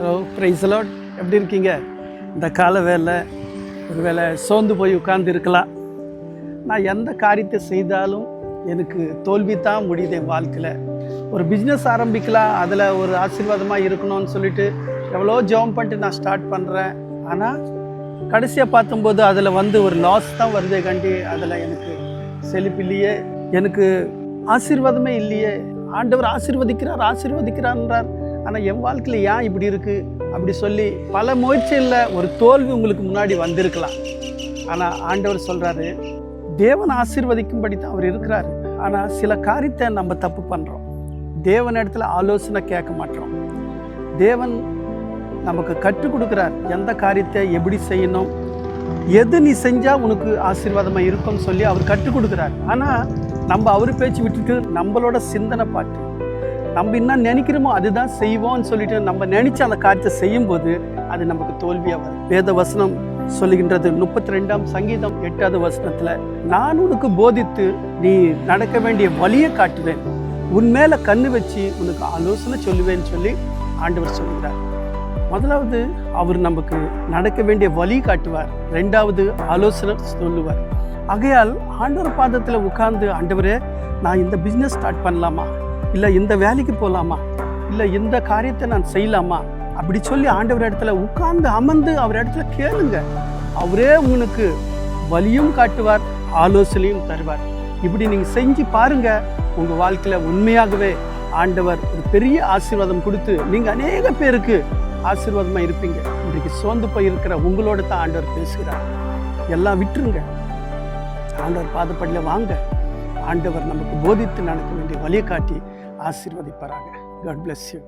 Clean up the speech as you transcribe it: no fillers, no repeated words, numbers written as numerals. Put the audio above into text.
Hello, praise the Lord. எப்படி இருக்கீங்க? இந்த கால வேலை ஒரு வேளை சோர்ந்து போய் உட்கார்ந்து இருக்கலாம். நான் எந்த காரியத்தை செய்தாலும் எனக்கு தோல்வி தான் முடியுது. என் வாழ்க்கையில் ஒரு பிஸ்னஸ் ஆரம்பிக்கலாம், அதில் ஒரு ஆசீர்வாதமாக இருக்கணும்னு சொல்லிட்டு எவ்வளோ ஜெபம் பண்ணிட்டு நான் ஸ்டார்ட் பண்ணுறேன். ஆனால் கடைசியாக பார்க்கும்போது அதில் ஒரு லாஸ் தான் வருதே கண்டி அதில் எனக்கு செழிப்பு இல்லையே, எனக்கு ஆசீர்வாதமே இல்லையே. ஆண்டவர் ஆசீர்வதிக்கிறார்ன்றார். ஆனால் என் வாழ்க்கையில் ஏன் இப்படி இருக்குது அப்படி சொல்லி பல முயற்சியில் ஒரு தோல்வி உங்களுக்கு முன்னாடி வந்திருக்கலாம். ஆனால் ஆண்டவர் சொல்கிறாரு, தேவன் ஆசீர்வதிக்கும்படி தான் அவர் இருக்கிறாரு. ஆனால் சில காரியத்தை நம்ம தப்பு பண்ணுறோம். தேவன் இடத்துல ஆலோசனை கேட்க மாட்டோம். தேவன் நமக்கு கற்றுக் கொடுக்குறார் எந்த காரியத்தை எப்படி செய்யணும், எது நீ செஞ்சால் உனக்கு ஆசீர்வாதமாக இருக்கும்னு சொல்லி அவர் கற்றுக் கொடுக்குறார். ஆனால் நம்ம அவர் பேச்சு விட்டுட்டு நம்மளோட சிந்தனை பாட்டு நம்ம என்ன நினைக்கிறோமோ அதுதான் செய்வோம்னு சொல்லிட்டு நம்ம நினைச்ச அந்த காரியத்தை செய்யும்போது அது நமக்கு தோல்வியாக வரும். வேத வசனம் சொல்லுகின்றது 32ஆம் சங்கீதம் 8வது வசனத்தில், நான் உனக்கு போதித்து நீ நடக்க வேண்டிய வழியை காட்டுவேன், உன் மேலே கண்ணு வச்சு உனக்கு ஆலோசனை சொல்லுவேன்னு சொல்லி ஆண்டவர் சொல்கிறார். முதலாவது அவர் நமக்கு நடக்க வேண்டிய வழி காட்டுவார், ரெண்டாவது ஆலோசனை சொல்லுவார். ஆகையால் ஆண்டவர் பாதத்தில் உட்கார்ந்து, ஆண்டவரே நான் இந்த பிஸ்னஸ் ஸ்டார்ட் பண்ணலாமா, இல்லை இந்த வேலைக்கு போகலாமா, இல்லை இந்த காரியத்தை நான் செய்யலாமா அப்படி சொல்லி ஆண்டவர் இடத்துல உட்கார்ந்து அமர்ந்து அவர் இடத்துல கேளுங்க. அவரே உங்களுக்கு வழியும் காட்டுவார், ஆலோசனையும் தருவார். இப்படி நீங்கள் செஞ்சு பாருங்க, உங்கள் வாழ்க்கையில் உண்மையாகவே ஆண்டவர் ஒரு பெரிய ஆசீர்வாதம் கொடுத்து நீங்கள் அநேக பேருக்கு ஆசீர்வாதமாக இருப்பீங்க. இன்றைக்கு சோர்ந்து போய் இருக்கிற உங்களோட தான் ஆண்டவர் பேசுகிறார். எல்லாம் விட்டுருங்க, ஆண்டவர் பாதப்படியில் வாங்க. ஆண்டவர் நமக்கு போதித்து நடக்க வேண்டிய வழியை காட்டி ஆசீர்வதிப்பாராக. God bless you.